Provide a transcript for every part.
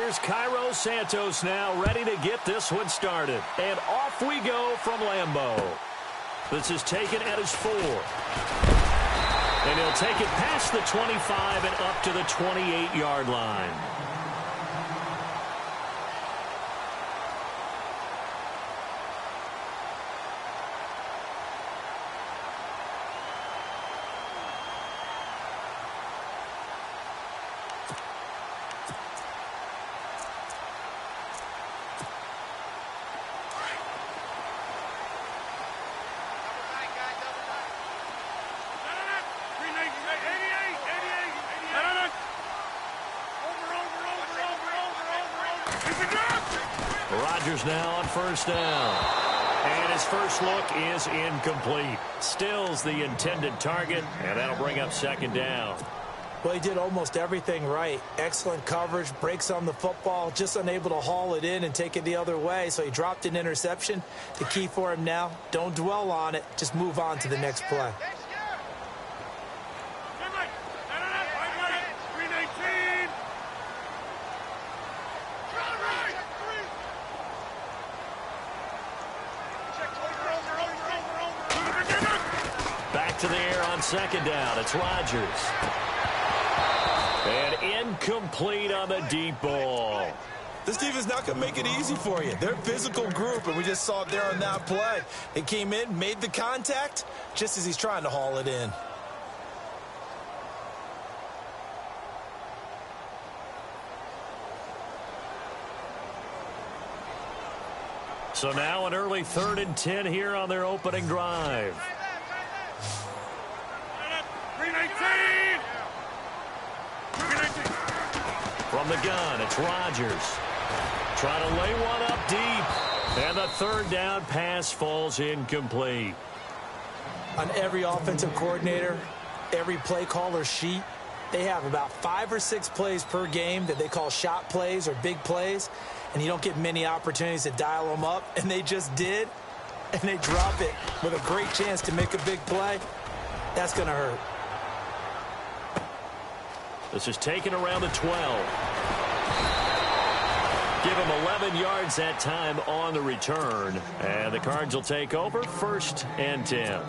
Here's Cairo Santos now ready to get this one started. And off we go from Lambeau. This is taken at his 4. And he'll take it past the 25 and up to the 28-yard line. Rodgers now on first down. And his first look is incomplete. Stills the intended target, and that'll bring up second down. Well, he did almost everything right. Excellent coverage, breaks on the football, just unable to haul it in and take it the other way, so he dropped an interception. The key for him now, don't dwell on it, just move on to the next play. To the air on second down. It's Rodgers. And incomplete on the deep ball. This defense is not going to make it easy for you. They're a physical group, and we just saw it there on that play. They came in, made the contact, just as he's trying to haul it in. So now an early 3rd and 10 here on their opening drive. From the gun, it's Rodgers. Trying to lay one up deep. And the 3rd down pass falls incomplete. On every offensive coordinator, every play caller sheet, they have about 5 or 6 plays per game that they call shot plays or big plays. And you don't get many opportunities to dial them up. And they just did. And they drop it with a great chance to make a big play. That's going to hurt. This is taken around the 12. Give him 11 yards that time on the return. And the Cards will take over 1st and 10.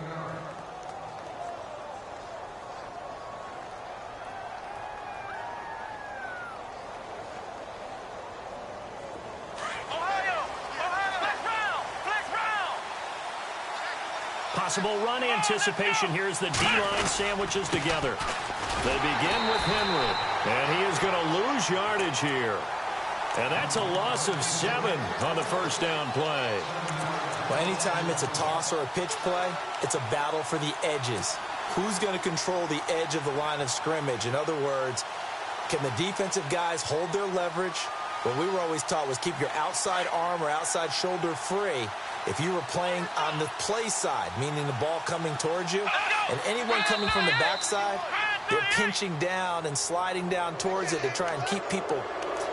Possible run anticipation. Here's the D-line sandwiches together. They begin with Henry, and he is going to lose yardage here. And that's a loss of 7 on the first down play. Well, anytime it's a toss or a pitch play, it's a battle for the edges. Who's going to control the edge of the line of scrimmage? In other words, can the defensive guys hold their leverage? What we were always taught was keep your outside arm or outside shoulder free if you were playing on the play side, meaning the ball coming towards you, and anyone coming from the backside, they're pinching down and sliding down towards it to try and keep people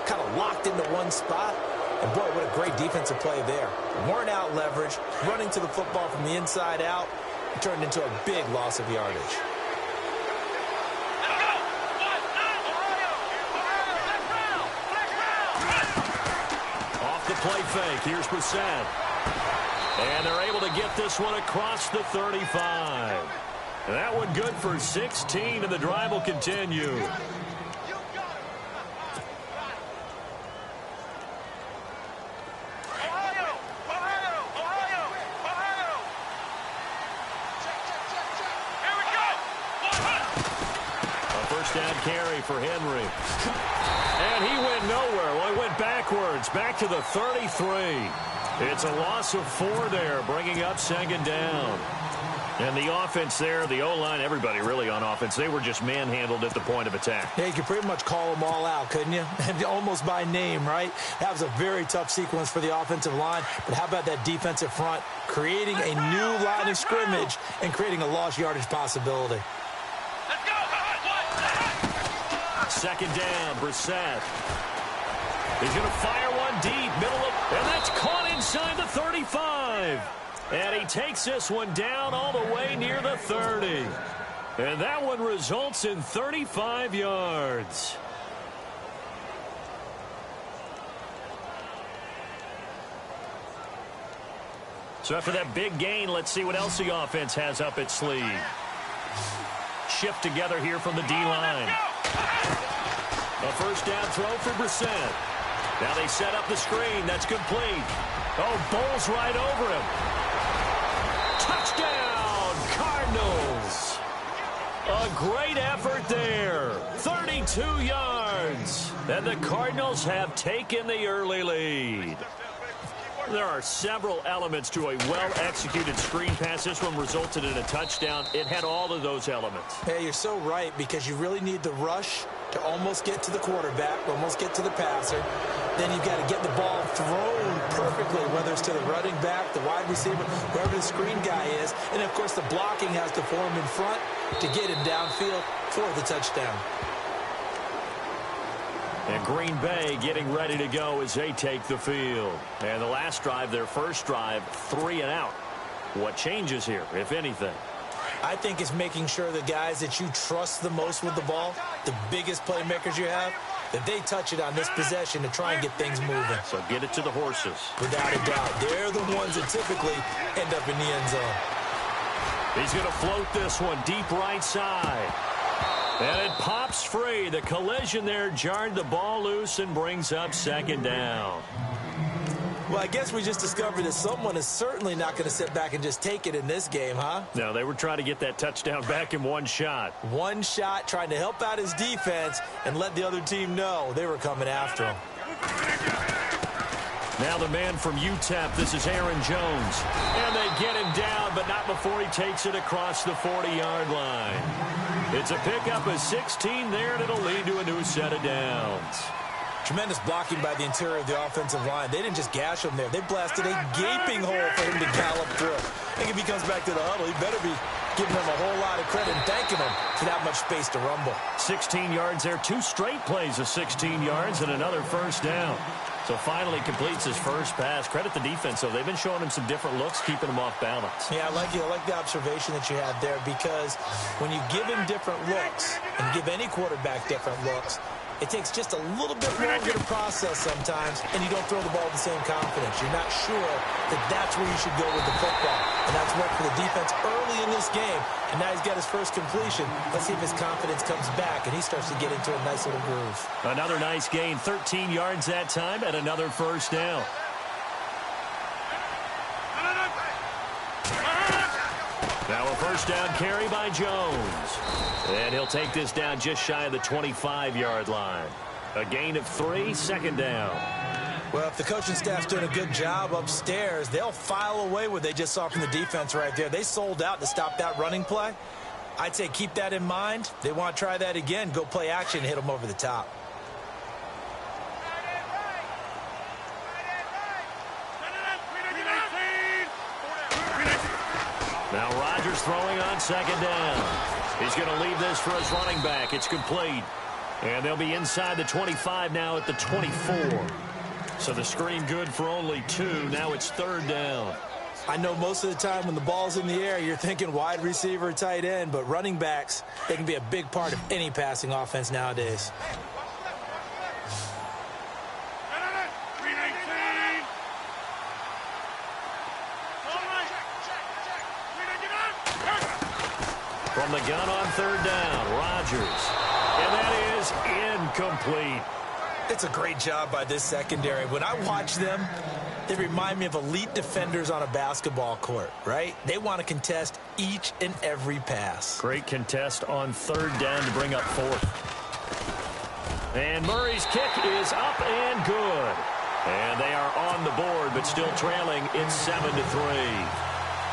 kind of locked into one spot. And boy, what a great defensive play there. Worn out leverage, running to the football from the inside out, it turned into a big loss of yardage. Off the play fake, here's Brissett. And they're able to get this one across the 35. That one good for 16, and the drive will continue. Down carry for Henry. And he went nowhere. Well, he went backwards, back to the 33. It's a loss of 4 there, bringing up second down. And the offense there, the O-line, everybody really on offense, they were just manhandled at the point of attack. Yeah, you could pretty much call them all out, couldn't you? Almost by name, right? That was a very tough sequence for the offensive line. But how about that defensive front creating a new line of scrimmage and creating a lost yardage possibility? Second down, Brissett. He's going to fire one deep, middle of, and that's caught inside the 35. And he takes this one down all the way near the 30. And that one results in 35 yards. So after that big gain, let's see what else the offense has up its sleeve. Shift together here from the D-line. A first down throw for Brissett. Now they set up the screen. That's complete. Oh, bowls right over him. Touchdown, Cardinals. A great effort there. 32 yards. And the Cardinals have taken the early lead. There are several elements to a well-executed screen pass. This one resulted in a touchdown. It had all of those elements. Hey, you're so right, because you really need the rush to almost get to the quarterback, almost get to the passer. Then you've got to get the ball thrown perfectly, whether it's to the running back, the wide receiver, whoever the screen guy is. And, of course, the blocking has to form in front to get him downfield for the touchdown. And Green Bay getting ready to go as they take the field. And the last drive, their first drive, 3 and out. What changes here, if anything? I think it's making sure the guys that you trust the most with the ball, the biggest playmakers you have, that they touch it on this possession to try and get things moving. So get it to the horses. Without a doubt. They're the ones that typically end up in the end zone. He's going to float this one deep right side. And it pops free. The collision there jarred the ball loose and brings up second down. Well, I guess we just discovered that someone is certainly not going to sit back and just take it in this game, huh? No, they were trying to get that touchdown back in one shot. One shot, trying to help out his defense and let the other team know they were coming after him. Now the man from UTEP, this is Aaron Jones. And they get him down, but not before he takes it across the 40-yard line. It's a pickup of 16 there, and it'll lead to a new set of downs. Tremendous blocking by the interior of the offensive line. They didn't just gash him there. They blasted a gaping hole for him to gallop through. I think if he comes back to the huddle, he better be giving them a whole lot of credit and thanking them for that much space to rumble. 16 yards there. 2 straight plays of 16 yards and another first down. So finally completes his first pass. Credit the defense, though. They've been showing him some different looks, keeping him off balance. Yeah, I like the observation that you had there, because when you give him different looks and give any quarterback different looks, it takes just a little bit longer to process sometimes, and you don't throw the ball with the same confidence. You're not sure that that's where you should go with the football. And that's worked for the defense early in this game. And now he's got his first completion. Let's see if his confidence comes back and he starts to get into a nice little groove. Another nice gain, 13 yards that time, and another first down. Now a first down carry by Jones. And he'll take this down just shy of the 25-yard line. A gain of 3, second down. Well, if the coaching staff's doing a good job upstairs, they'll file away what they just saw from the defense right there. They sold out to stop that running play. I'd say keep that in mind. They want to try that again. Go play action, hit them over the top. Now Rodgers throwing on second down. He's going to leave this for his running back. It's complete. And they'll be inside the 25 now at the 24. So the screen good for only 2. Now it's third down. I know most of the time when the ball's in the air, you're thinking wide receiver, tight end, but running backs, they can be a big part of any passing offense nowadays. From the gun on third down, Rodgers. And that is incomplete. It's a great job by this secondary. When I watch them, they remind me of elite defenders on a basketball court, right? They want to contest each and every pass. Great contest on third down to bring up fourth. And Murray's kick is up and good. And they are on the board, but still trailing. It's 7-3.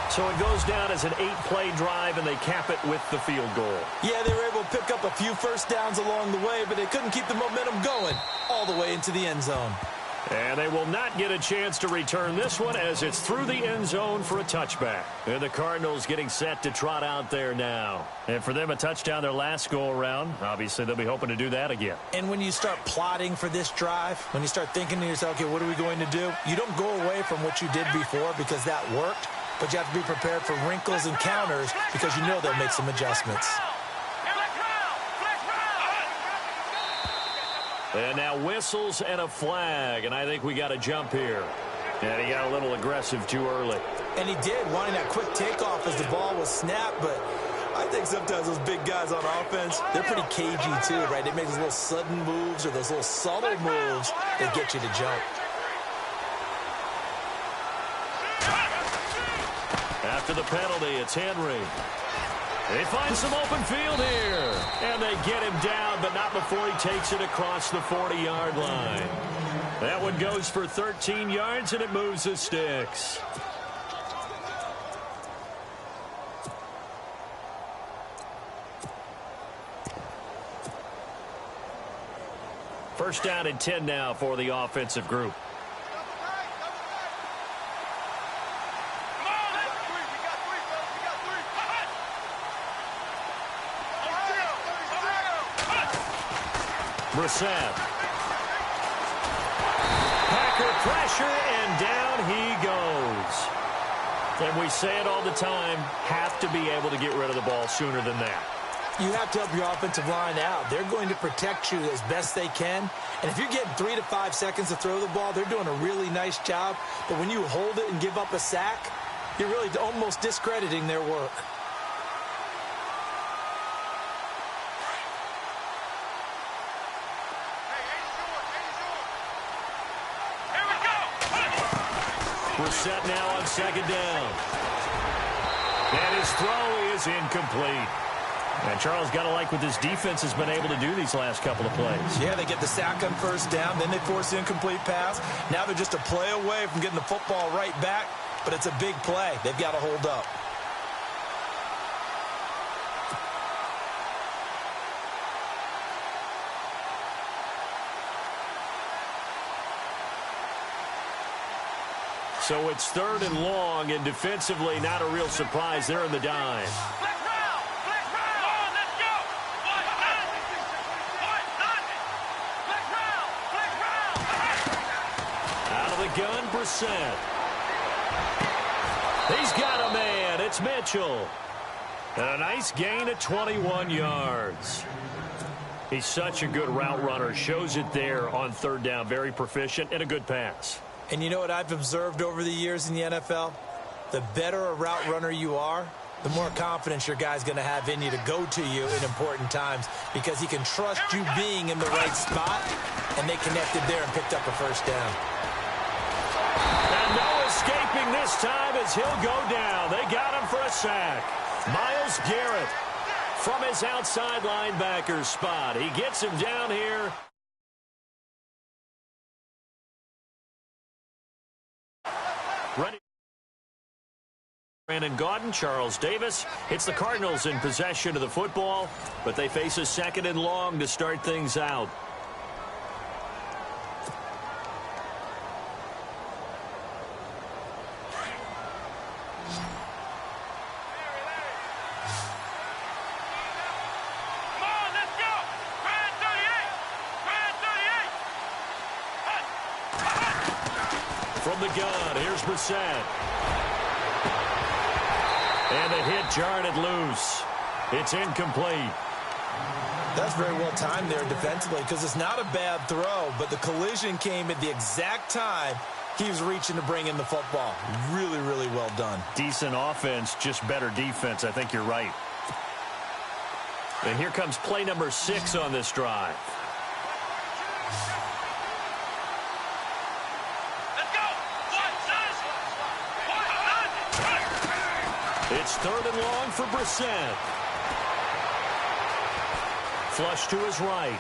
So it goes down as an 8-play drive, and they cap it with the field goal. Yeah, they were able to pick up a few first downs along the way, but they couldn't keep the momentum going all the way into the end zone. And they will not get a chance to return this one as it's through the end zone for a touchback. And the Cardinals getting set to trot out there now. And for them, a touchdown their last go-around. Obviously, they'll be hoping to do that again. And when you start plotting for this drive, when you start thinking to yourself, okay, what are we going to do? You don't go away from what you did before because that worked. But you have to be prepared for wrinkles and counters because you know they'll make some adjustments. And now whistles and a flag, and I think we got a jump here. And he got a little aggressive too early. And he did, wanting that quick takeoff as the ball was snapped, but I think sometimes those big guys on offense, they're pretty cagey too, right? They make those little sudden moves or those little subtle moves that get you to jump. After the penalty, it's Henry. They find some open field here. And they get him down, but not before he takes it across the 40-yard line. That one goes for 13 yards, and it moves the sticks. First down and 10 now for the offensive group. Brissett. Packer pressure, and down he goes. And we say it all the time, have to be able to get rid of the ball sooner than that. You have to help your offensive line out. They're going to protect you as best they can. And if you're getting 3 to 5 seconds to throw the ball, they're doing a really nice job. But when you hold it and give up a sack, you're really almost discrediting their work. Brissett now on second down. And his throw is incomplete. And Charles, got to like what this defense has been able to do these last couple of plays. Yeah, they get the sack on first down, then they force the incomplete pass. Now they're just a play away from getting the football right back, but it's a big play. They've got to hold up. So it's third and long, and defensively not a real surprise. They're in the dime. Out of the gun, Brissett. He's got a man. It's Mitchell. And a nice gain of 21 yards. He's such a good route runner. Shows it there on third down. Very proficient and a good pass. And you know what I've observed over the years in the NFL? The better a route runner you are, the more confidence your guy's going to have in you to go to you in important times because he can trust you being in the right spot, and they connected there and picked up a first down. And no escaping this time as he'll go down. They got him for a sack. Myles Garrett from his outside linebacker spot. He gets him down here. Ready. Brandon Gaudin, Charles Davis. It's the Cardinals in possession of the football, but they face a second and long to start things out. From the gun, here's Brissett. And the hit jarred it loose. It's incomplete. That's very well timed there defensively because it's not a bad throw, but the collision came at the exact time he was reaching to bring in the football. Really, really well done. Decent offense, just better defense. I think you're right. And here comes play number 6 on this drive. It's third and long for Brissett. Flush to his right.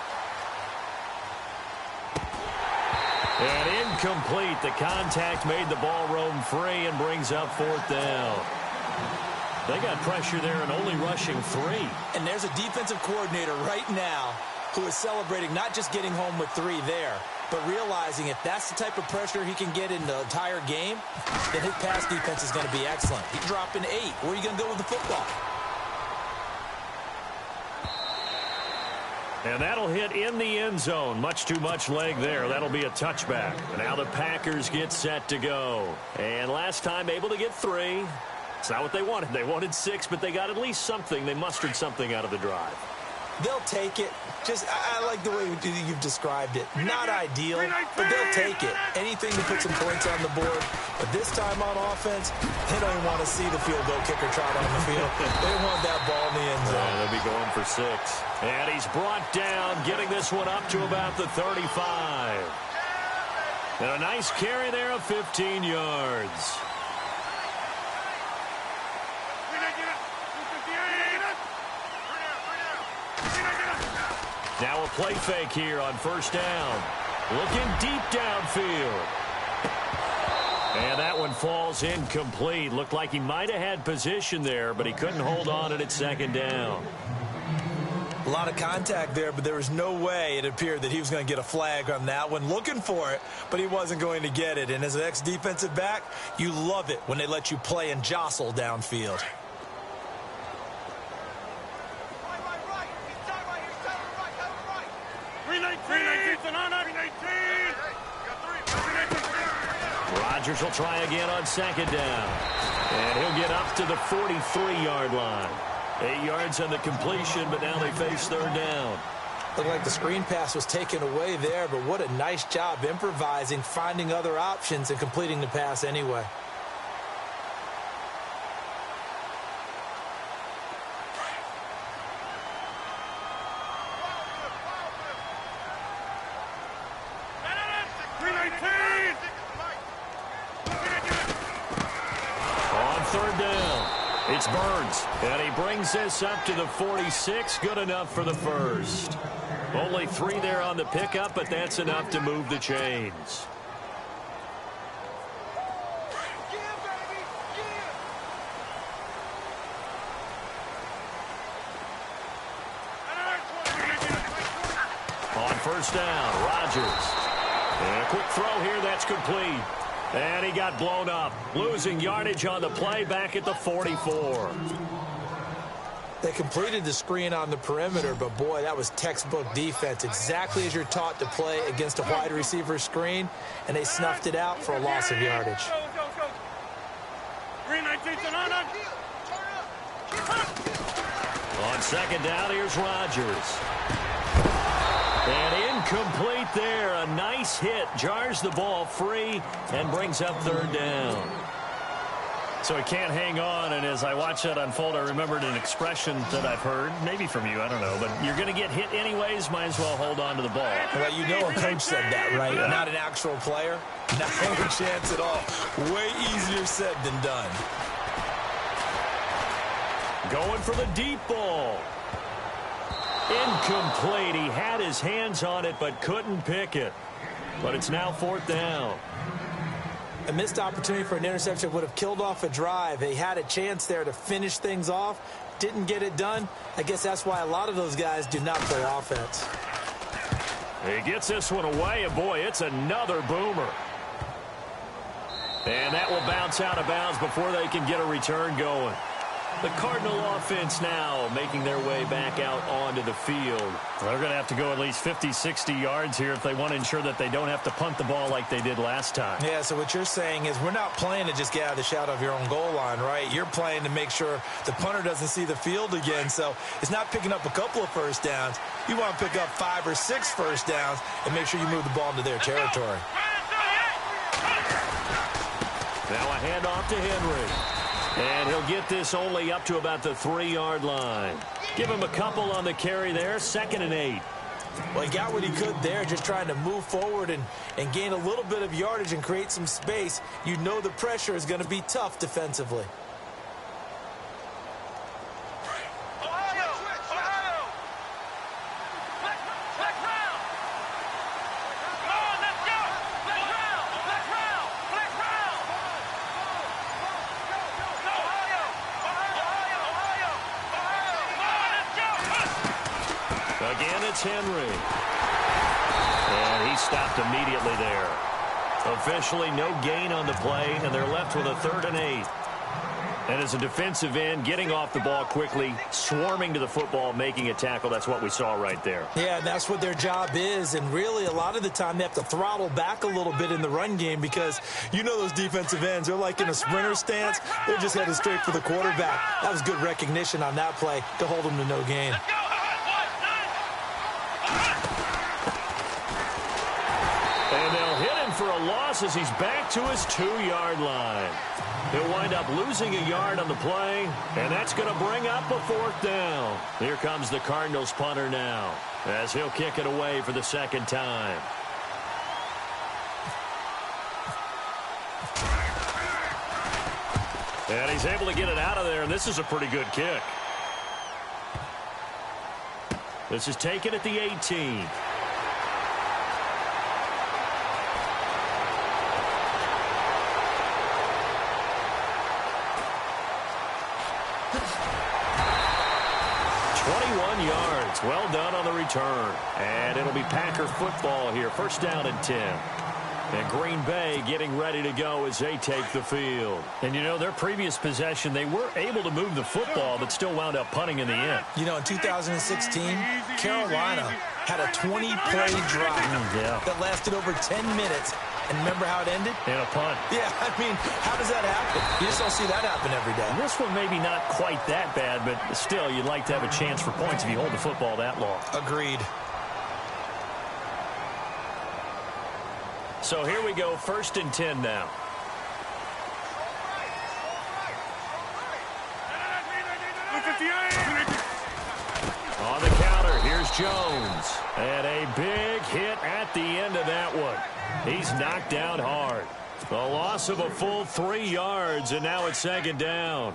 And incomplete. The contact made the ball roam free and brings up fourth down. They got pressure there and only rushing 3. And there's a defensive coordinator right now who is celebrating not just getting home with 3 there, but realizing if that's the type of pressure he can get in the entire game, then his pass defense is going to be excellent. He's dropping 8. Where are you going to go with the football? And that'll hit in the end zone. Much too much leg there. That'll be a touchback. Now the Packers get set to go. And last time able to get 3. It's not what they wanted. They wanted 6, but they got at least something. They mustered something out of the drive. They'll take it. I like the way you've described it. Not ideal, but they'll take it. Anything to put some points on the board. But this time on offense, they don't even want to see the field goal kicker trot on the field. They want that ball in the end zone. They'll be going for 6. And he's brought down, getting this one up to about the 35. And a nice carry there of 15 yards. Now a play fake here on first down. Looking deep downfield. And that one falls incomplete. Looked like he might have had position there, but he couldn't hold on at second down. A lot of contact there, but there was no way it appeared that he was going to get a flag on that one. Looking for it, but he wasn't going to get it. And as an ex-defensive back, you love it when they let you play and jostle downfield. Rodgers will try again on second down. And he'll get up to the 43-yard line. 8 yards on the completion, but now they face third down. Looked like the screen pass was taken away there, but what a nice job improvising, finding other options, and completing the pass anyway. It's Burns, and he brings this up to the 46. Good enough for the first. Only 3 there on the pickup, but that's enough to move the chains. On first down, Rodgers. And a quick throw here, that's complete. And he got blown up, losing yardage on the play back at the 44. They completed the screen on the perimeter, but boy, that was textbook defense. Exactly as you're taught to play against a wide receiver screen, and they snuffed it out for a loss of yardage. On second down, here's Rodgers. And incomplete there. A nice hit. Jars the ball free and brings up third down. So he can't hang on, and as I watch that unfold, I remembered an expression that I've heard, maybe from you, I don't know, but you're going to get hit anyways, might as well hold on to the ball. Well, you know a coach said that, right? Yeah. Not an actual player. Not a chance at all. Way easier said than done. Going for the deep ball. Incomplete. He had his hands on it but couldn't pick it. But it's now fourth down. A missed opportunity for an interception would have killed off a drive. They had a chance there to finish things off. Didn't get it done. I guess that's why a lot of those guys do not play offense. He gets this one away, and boy, it's another boomer. And that will bounce out of bounds before they can get a return going. The Cardinal offense now making their way back out onto the field. They're going to have to go at least 50, 60 yards here if they want to ensure that they don't have to punt the ball like they did last time. Yeah, so what you're saying is we're not playing to just get out of the shadow of your own goal line, right? You're playing to make sure the punter doesn't see the field again. So it's not picking up a couple of first downs. You want to pick up 5 or 6 first downs and make sure you move the ball into their territory. Now a handoff to Henry. And he'll get this only up to about the 3-yard line. Give him a couple on the carry there, 2nd and 8. Well, he got what he could there, just trying to move forward and gain a little bit of yardage and create some space. You know the pressure is going to be tough defensively. Henry. And he stopped immediately there. Officially no gain on the play, and they're left with a 3rd and 8. And as a defensive end, getting off the ball quickly, swarming to the football, making a tackle, that's what we saw right there. Yeah, and that's what their job is. And really, a lot of the time, they have to throttle back a little bit in the run game because you know those defensive ends, they're like in a sprinter stance. They're just headed straight for the quarterback. That was good recognition on that play to hold them to no gain. crosses. He's back to his 2-yard line. He'll wind up losing a yard on the play, and that's going to bring up a 4th down. Here comes the Cardinals punter now, as he'll kick it away for the 2nd time. And he's able to get it out of there, and this is a pretty good kick. This is taken at the 18. Yards. Well done on the return. And it'll be Packer football here. 1st down and 10. And Green Bay getting ready to go as they take the field. And, you know, their previous possession, they were able to move the football, but still wound up punting in the end. You know, in 2016, Carolina had a 20-play drive that lasted over 10 minutes. And remember how it ended? In a punt. Yeah, I mean, how does that happen? You just don't see that happen every day. This one maybe not quite that bad, but still, you'd like to have a chance for points if you hold the football that long. Agreed. So here we go, 1st and 10 now. On the counter, here's Jones. And a big hit at the end of that one. He's knocked down hard. The loss of a full 3 yards, and now it's 2nd down.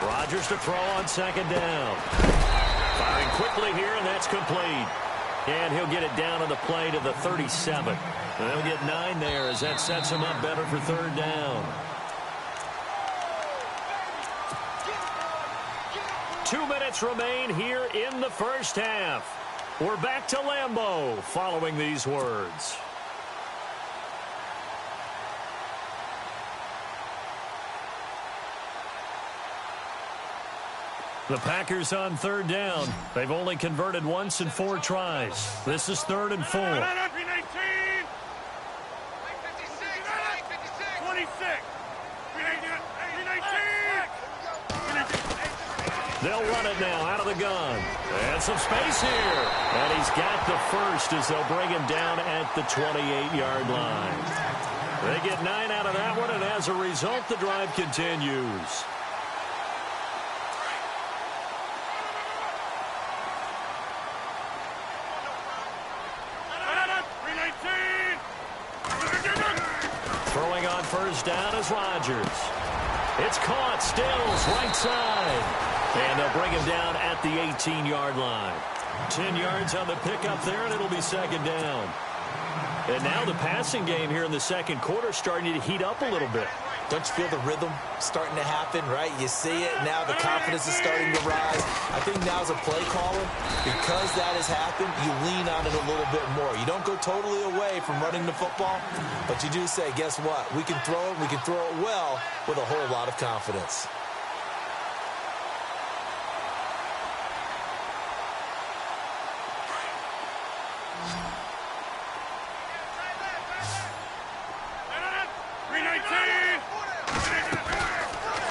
Rodgers to throw on 2nd down. Firing quickly here, and that's complete. And he'll get it down on the play to the 37. And they'll get 9 there as that sets him up better for 3rd down. 2 minutes remain here in the 1st half. We're back to Lambeau following these words. The Packers on 3rd down. They've only converted once in 4 tries. This is 3rd and 4. They'll run it now out of the gun. And some space here. And he's got the 1st as they'll bring him down at the 28-yard line. They get 9 out of that one, and as a result, the drive continues. Throwing on 1st down is Rodgers. It's caught. Stills right side. And they'll bring him down at the 18-yard line. 10 yards on the pickup there, and it'll be 2nd down. And now the passing game here in the 2nd quarter starting to heat up a little bit. Don't you feel the rhythm starting to happen, right? You see it. Now the confidence is starting to rise. I think now's a play caller. Because that has happened, you lean on it a little bit more. You don't go totally away from running the football, but you do say, guess what? We can throw it. We can throw it well with a whole lot of confidence.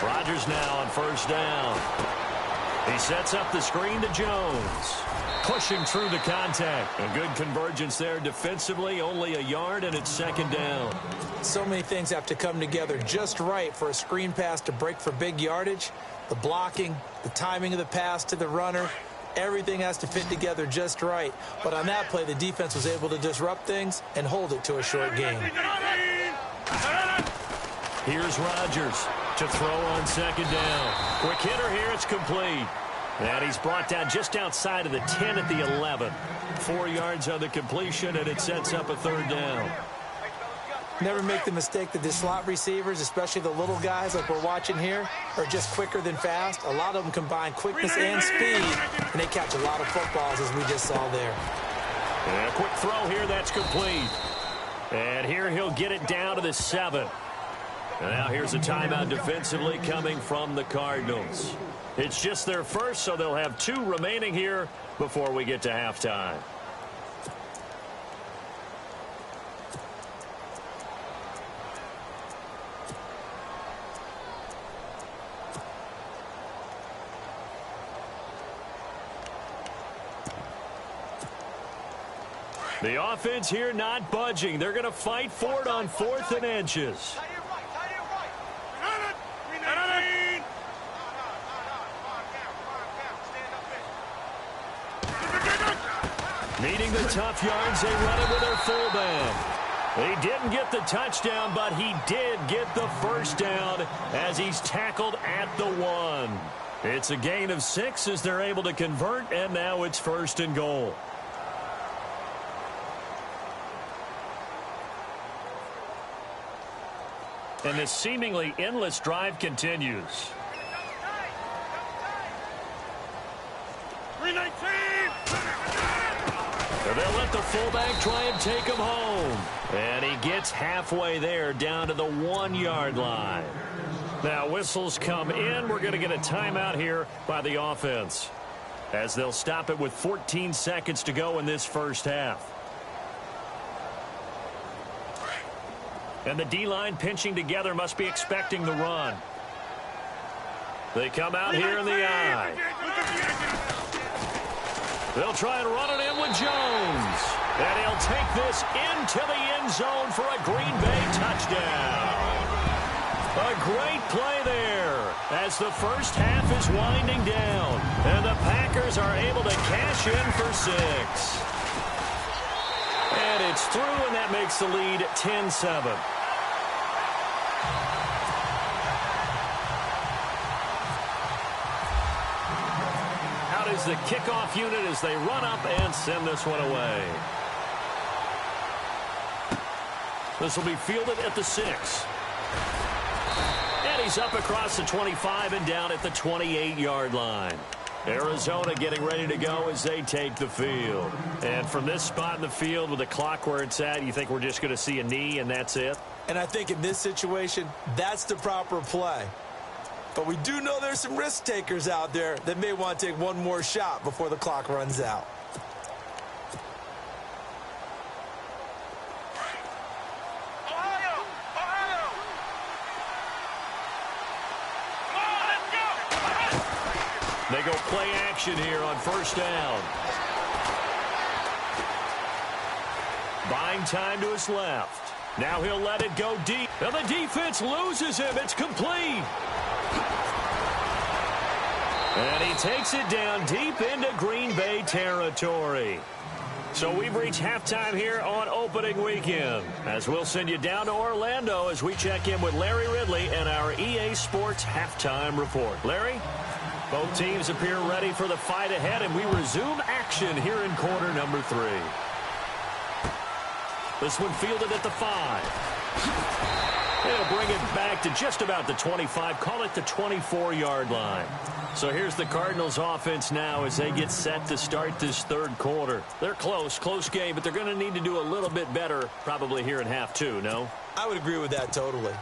Rodgers now on 1st down. He sets up the screen to Jones. Pushing through the contact. A good convergence there defensively. Only a yard, and it's 2nd down. So many things have to come together just right for a screen pass to break for big yardage. The blocking, the timing of the pass to the runner, everything has to fit together just right. But on that play, the defense was able to disrupt things and hold it to a short game. Here's Rodgers to throw on 2nd down. Quick hitter here. It's complete. And he's brought down just outside of the 10 at the 11. 4 yards on the completion, and it sets up a 3rd down. Never make the mistake that the slot receivers, especially the little guys like we're watching here, are just quicker than fast. A lot of them combine quickness and speed, and they catch a lot of footballs, as we just saw there. And a quick throw here. That's complete. And here he'll get it down to the 7. And now here's a timeout defensively coming from the Cardinals. It's just their first, so they'll have 2 remaining here before we get to halftime. The offense here not budging. They're going to fight for it on 4th and inches. Needing the tough yards, they run it with their fullback. He didn't get the touchdown, but he did get the first down as he's tackled at the 1. It's a gain of 6 as they're able to convert, and now it's 1st and goal. And this seemingly endless drive continues. 319! And they'll let the fullback try and take him home. And he gets halfway there down to the 1-yard line. Now whistles come in. We're going to get a timeout here by the offense, as they'll stop it with 14 seconds to go in this first half. And the D-line pinching together must be expecting the run. They come out here in the eye. They'll try and run it in with Jones. And he'll take this into the end zone for a Green Bay touchdown. A great play there as the first half is winding down. And the Packers are able to cash in for 6. And it's through, and that makes the lead 10-7. Out is the kickoff unit as they run up and send this one away. This will be fielded at the 6. And he's up across the 25 and down at the 28-yard line. Arizona getting ready to go as they take the field. And from this spot in the field with the clock where it's at, you think we're just going to see a knee and that's it? And I think in this situation, that's the proper play. But we do know there's some risk takers out there that may want to take one more shot before the clock runs out. They go play action here on first down. Buying time to his left. Now he'll let it go deep. Now the defense loses him. It's complete. And he takes it down deep into Green Bay territory. So we've reached halftime here on opening weekend, as we'll send you down to Orlando as we check in with Larry Ridley and our EA Sports halftime report. Larry? Both teams appear ready for the fight ahead, and we resume action here in quarter number 3. This one fielded at the 5. They'll bring it back to just about the 25, call it the 24-yard line. So here's the Cardinals offense now as they get set to start this third quarter. They're close game, but they're going to need to do a little bit better probably here in half 2, no? I would agree with that totally.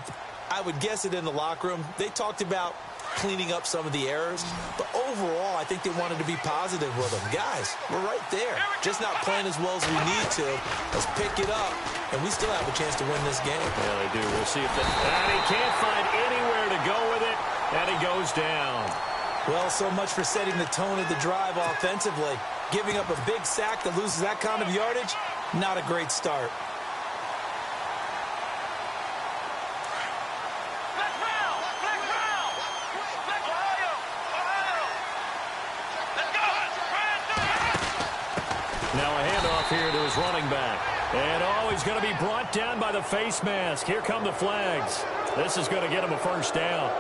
I would guess it in the locker room. They talked about cleaning up some of the errors, but overall, I think they wanted to be positive with them. Guys, we're right there. Just not playing as well as we need to. Let's pick it up, and we still have a chance to win this game. Yeah, they do. We'll see if they... And he can't find anywhere to go with it, and he goes down. Well, so much for setting the tone of the drive offensively. Giving up a big sack that loses that kind of yardage, not a great start. Now a handoff here to his running back. And he's going to be brought down by the face mask. Here come the flags. This is going to get him a first down.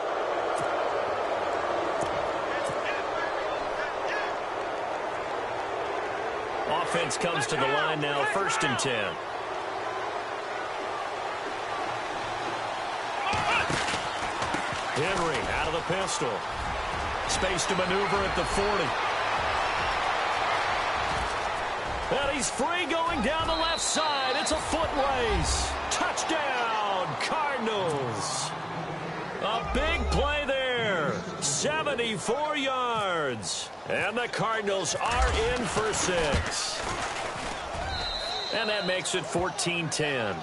Offense comes to the line now, 1st and 10. Henry out of the pistol. Space to maneuver at the 40. And he's free going down the left side. It's a foot race. Touchdown, Cardinals. A big play there. 74 yards. And the Cardinals are in for 6. And that makes it 14-10.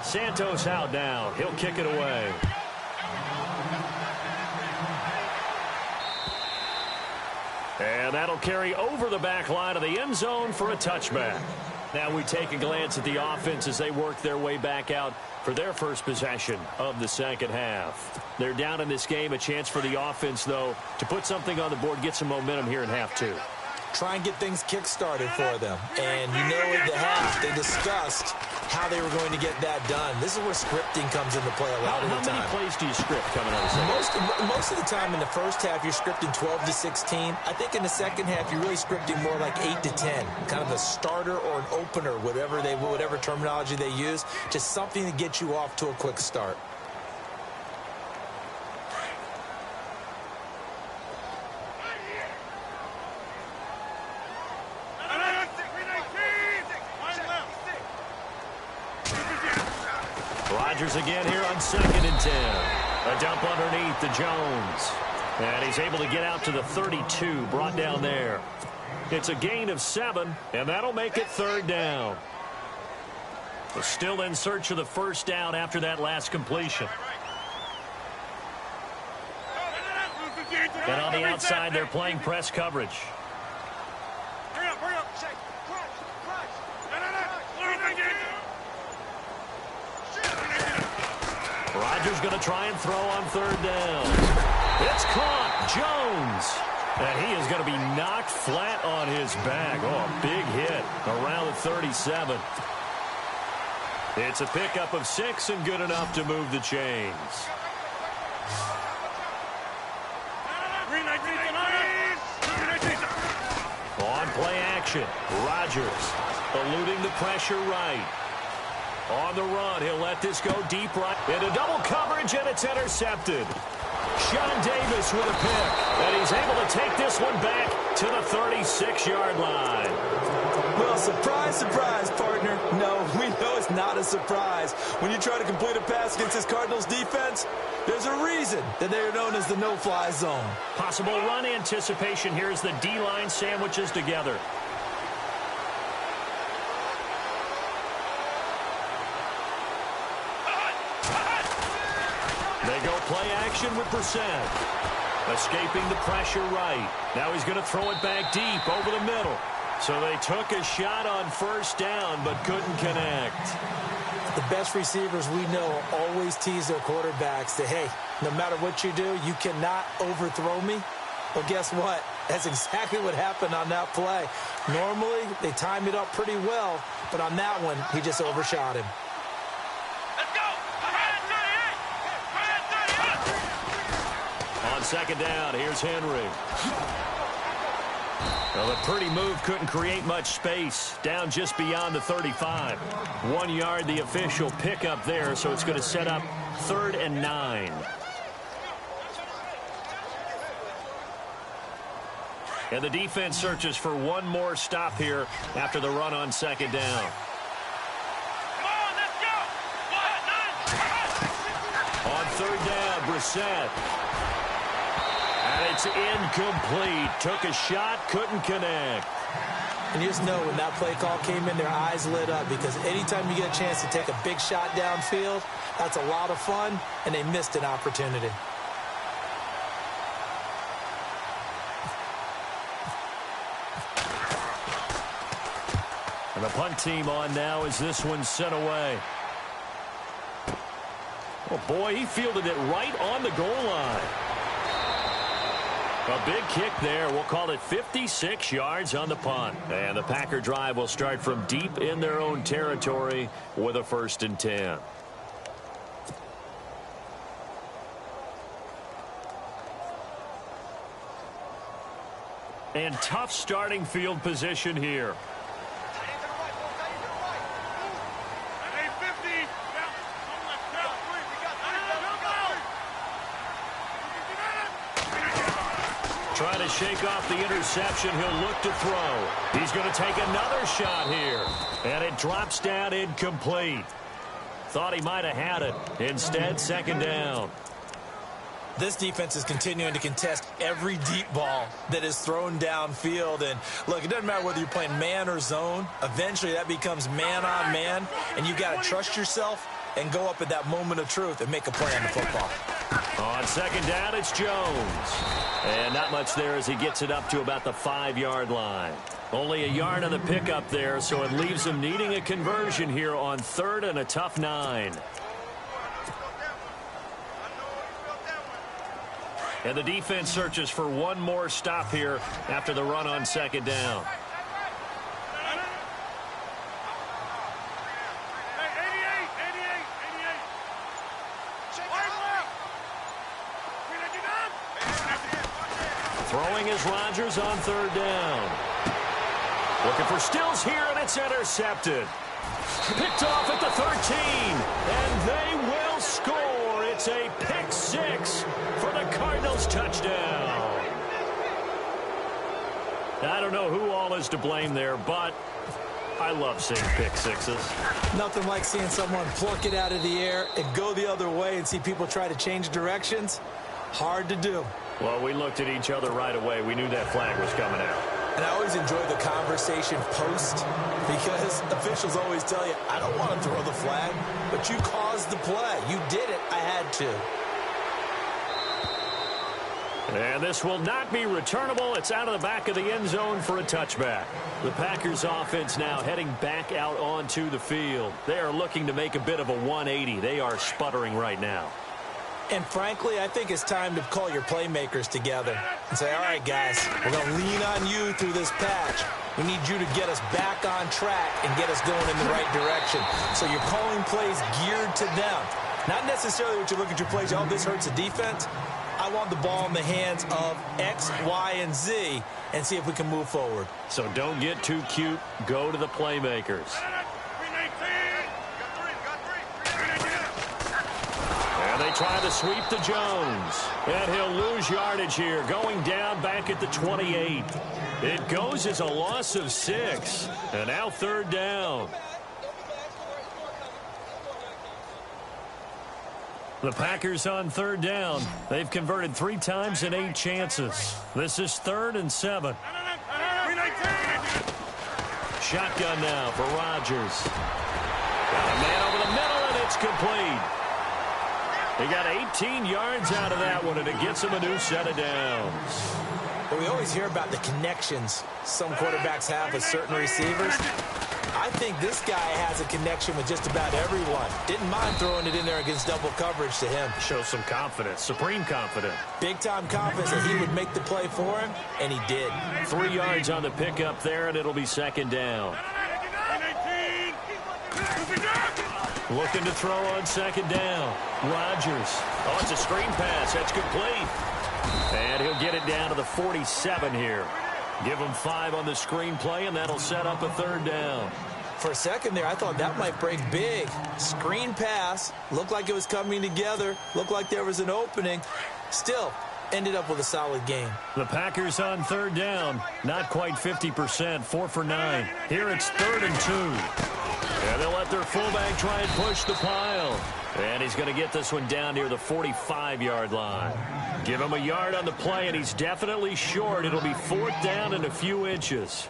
Santos out now. He'll kick it away. And that'll carry over the back line of the end zone for a touchback. Now we take a glance at the offense as they work their way back out for their first possession of the second half. They're down in this game. A chance for the offense, though, to put something on the board, get some momentum here in half two. Try and get things kick-started for them. And you know in the half they discussed how they were going to get that done. This is where scripting comes into play a lot of the time. How many plays do you script coming out of the second? Most of the time in the first half, you're scripting 12 to 16. I think in the second half, you're really scripting more like 8 to 10. Kind of a starter or an opener, whatever terminology they use. Just something to get you off to a quick start. Rodgers again here on 2nd and 10. A dump underneath to Jones. And he's able to get out to the 32, brought down there. It's a gain of 7, and that'll make it 3rd down. They're still in search of the first down after that last completion. And on the outside, they're playing press coverage. Rodgers going to try and throw on 3rd down. It's caught. Jones. And he is going to be knocked flat on his back. Oh, a big hit around the 37. It's a pickup of 6 and good enough to move the chains. On play action, Rodgers eluding the pressure right. On the run, he'll let this go deep right. Into double coverage, and it's intercepted. Sean Davis with a pick, and he's able to take this one back to the 36-yard line. Well, surprise, surprise, partner. No, we know it's not a surprise. When you try to complete a pass against this Cardinals defense, there's a reason that they are known as the no-fly zone. Possible run anticipation here as the D-line sandwiches together. They go play action with Brissett. Escaping the pressure right. Now he's going to throw it back deep over the middle. So they took a shot on 1st down but couldn't connect. The best receivers we know always tease their quarterbacks that, hey, no matter what you do, you cannot overthrow me. Well, guess what? That's exactly what happened on that play. Normally, they time it up pretty well, but on that one, he just overshot him. On 2nd down, here's Henry. Well, the pretty move couldn't create much space. Down just beyond the 35. 1 yard, the official pickup there, so it's going to set up 3rd and 9. And the defense searches for one more stop here after the run on 2nd down. On 3rd down, Brissett. And it's incomplete. Took a shot, couldn't connect. And you just know when that play call came in, their eyes lit up, because anytime you get a chance to take a big shot downfield, that's a lot of fun, and they missed an opportunity. And the punt team on now as this one's sent away. Oh, boy, he fielded it right on the goal line. A big kick there. We'll call it 56 yards on the punt. And the Packer drive will start from deep in their own territory with a 1st and 10. And tough starting field position here. Trying to shake off the interception. He'll look to throw. He's going to take another shot here. And it drops down incomplete. Thought he might have had it. Instead, 2nd down. This defense is continuing to contest every deep ball that is thrown downfield. And, look, it doesn't matter whether you're playing man or zone. Eventually, that becomes man on man. And you've got to trust yourself and go up at that moment of truth and make a play on the football. On second down, it's Jones. And not much there as he gets it up to about the 5-yard line. Only a yard on the pickup there, so it leaves him needing a conversion here on 3rd and a tough 9. And the defense searches for one more stop here after the run on second down. Throwing is Rodgers on 3rd down. Looking for Stills here, and it's intercepted. Picked off at the 13, and they will score. It's a pick 6 for the Cardinals touchdown. I don't know who all is to blame there, but I love seeing pick 6s. Nothing like seeing someone pluck it out of the air and go the other way and see people try to change directions. Hard to do. Well, we looked at each other right away. We knew that flag was coming out. And I always enjoy the conversation post because officials always tell you, I don't want to throw the flag, but you caused the play. You did it. I had to. And this will not be returnable. It's out of the back of the end zone for a touchback. The Packers offense now heading back out onto the field. They are looking to make a bit of a 180. They are sputtering right now. And frankly, I think it's time to call your playmakers together and say, all right, guys, we're going to lean on you through this patch. We need you to get us back on track and get us going in the right direction. So you're calling plays geared to them. Not necessarily what you look at your plays, oh, this hurts the defense. I want the ball in the hands of X, Y, and Z and see if we can move forward. So don't get too cute. Go to the playmakers. And they try to sweep to Jones. And he'll lose yardage here, going down back at the 28. It goes as a loss of 6. And now 3rd down. The Packers on 3rd down. They've converted 3 times in 8 chances. This is 3rd and 7. Shotgun now for Rodgers. Got a man over the middle, and it's complete. He got 18 yards out of that one, and it gets him a new set of downs. Well, we always hear about the connections some quarterbacks have with certain receivers. I think this guy has a connection with just about everyone. Didn't mind throwing it in there against double coverage to him. Shows some confidence, supreme confidence. Big-time confidence that he would make the play for him, and he did. 3 yards on the pickup there, and it'll be 2nd down. Looking to throw on 2nd down. Rodgers. Oh, it's a screen pass. That's complete. And he'll get it down to the 47 here. Give him 5 on the screen play, and that'll set up a 3rd down. For a second there, I thought that might break big. Screen pass. Looked like it was coming together. Looked like there was an opening. Still, ended up with a solid game. The Packers on 3rd down. Not quite 50%. 4 for 9. Here it's 3rd and 2. And they'll let their fullback try and push the pile. And he's going to get this one down near the 45-yard line. Give him a yard on the play, and he's definitely short. It'll be 4th down and a few inches.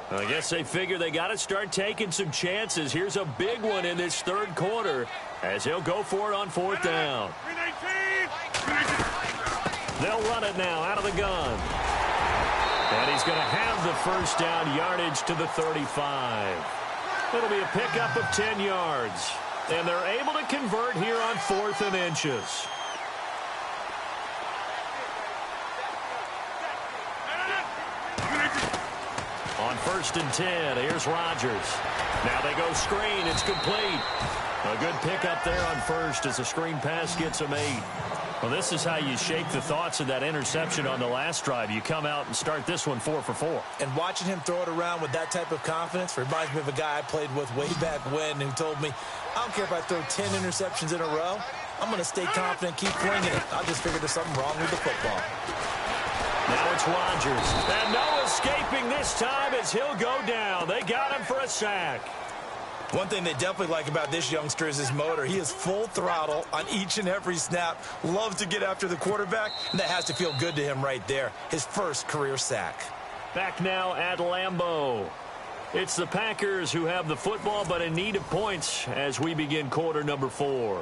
I guess they figure they got to start taking some chances. Here's a big one in this 3rd quarter as he'll go for it on 4th down. They'll run it now out of the gun. And he's going to have the 1st down yardage to the 35. It'll be a pickup of 10 yards. And they're able to convert here on 4th and inches. On 1st and 10, here's Rodgers. Now they go screen. It's complete. A good pickup there on 1st as the screen pass gets him 8. Well, this is how you shake the thoughts of that interception on the last drive. You come out and start this one 4 for 4. And watching him throw it around with that type of confidence reminds me of a guy I played with way back when who told me, I don't care if I throw 10 interceptions in a row. I'm going to stay confident, keep flinging it. I just figured there's something wrong with the football. Now it's Rodgers. And no escaping this time as he'll go down. They got him for a sack. One thing they definitely like about this youngster is his motor. He is full throttle on each and every snap. Loves to get after the quarterback, and that has to feel good to him right there. His first career sack. Back now at Lambeau. It's the Packers who have the football, but in need of points as we begin quarter number 4.